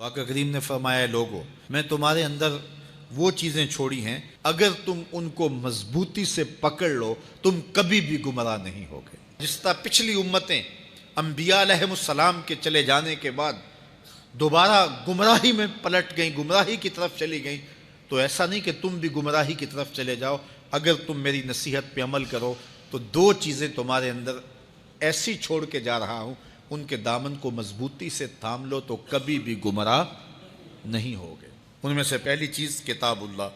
آقا کریم نے فرمایا لوگو میں تمہارے اندر وہ چیزیں چھوڑی ہیں اگر تم ان کو مضبوطی سے پکڑ لو تم کبھی بھی گمراہ نہیں ہوگے۔ جس طرح پچھلی امتیں انبیاء علیہ السلام کے چلے جانے کے بعد دوبارہ گمراہی میں پلٹ گئیں، گمراہی کی طرف چلی گئیں، تو ایسا نہیں کہ تم بھی گمراہی کی طرف چلے جاؤ۔ اگر تم میری نصیحت پہ عمل کرو تو دو چیزیں تمہارے اندر ایسی چھوڑ کے جا رہا ہوں، ان کے دامن کو مضبوطی سے تھام لو تو کبھی بھی گمراہ نہیں ہوگے۔ ان میں سے پہلی چیز کتاب اللہ،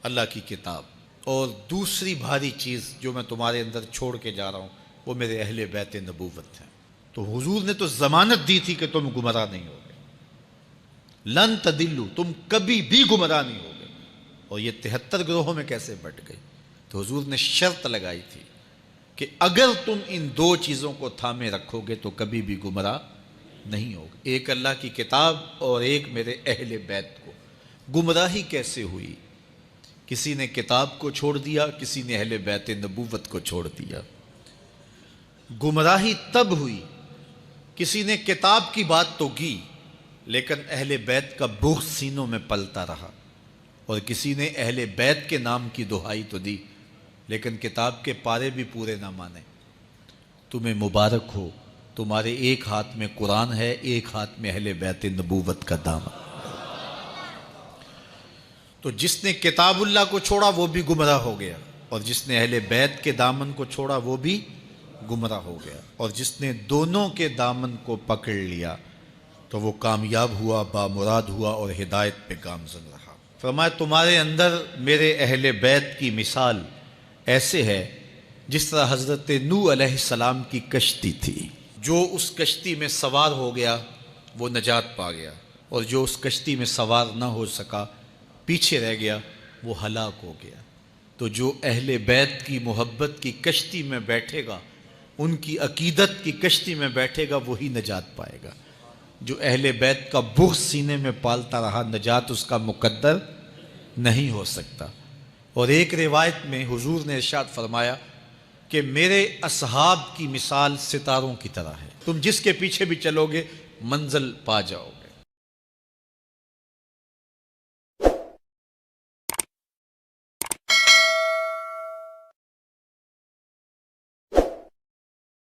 اللہ کی کتاب، اور دوسری بھاری چیز جو میں تمہارے اندر چھوڑ کے جا رہا ہوں وہ میرے اہل بیت نبوت ہیں۔ تو حضور نے تو ضمانت دی تھی کہ تم گمراہ نہیں ہوگے، لن تدلوا، تم کبھی بھی گمراہ نہیں ہوگے۔ اور یہ 73 گروہوں میں کیسے بٹ گئی؟ تو حضور نے شرط لگائی تھی کہ اگر تم ان دو چیزوں کو تھامے رکھو گے تو کبھی بھی گمراہ نہیں ہوگے، ایک اللہ کی کتاب اور ایک میرے اہل بیت کو۔ گمراہی کیسے ہوئی؟ کسی نے کتاب کو چھوڑ دیا، کسی نے اہل بیت نبوت کو چھوڑ دیا۔ گمراہی تب ہوئی کسی نے کتاب کی بات تو کی لیکن اہل بیت کا بغض سینوں میں پلتا رہا، اور کسی نے اہل بیت کے نام کی دہائی تو دی لیکن کتاب کے پارے بھی پورے نہ مانے۔ تمہیں مبارک ہو، تمہارے ایک ہاتھ میں قرآن ہے، ایک ہاتھ میں اہل بیت نبوت کا دامن۔ تو جس نے کتاب اللہ کو چھوڑا وہ بھی گمراہ ہو گیا، اور جس نے اہل بیت کے دامن کو چھوڑا وہ بھی گمراہ ہو گیا، اور جس نے دونوں کے دامن کو پکڑ لیا تو وہ کامیاب ہوا، بامراد ہوا اور ہدایت پہ گامزن رہا۔ فرمایا تمہارے اندر میرے اہل بیت کی مثال ایسے ہے جس طرح حضرت نوح علیہ السلام کی کشتی تھی، جو اس کشتی میں سوار ہو گیا وہ نجات پا گیا، اور جو اس کشتی میں سوار نہ ہو سکا، پیچھے رہ گیا، وہ ہلاک ہو گیا۔ تو جو اہل بیت کی محبت کی کشتی میں بیٹھے گا، ان کی عقیدت کی کشتی میں بیٹھے گا، وہی نجات پائے گا۔ جو اہل بیت کا بغض سینے میں پالتا رہا، نجات اس کا مقدر نہیں ہو سکتا۔ اور ایک روایت میں حضور نے ارشاد فرمایا کہ میرے اصحاب کی مثال ستاروں کی طرح ہے، تم جس کے پیچھے بھی چلو گے منزل پا جاؤ گے۔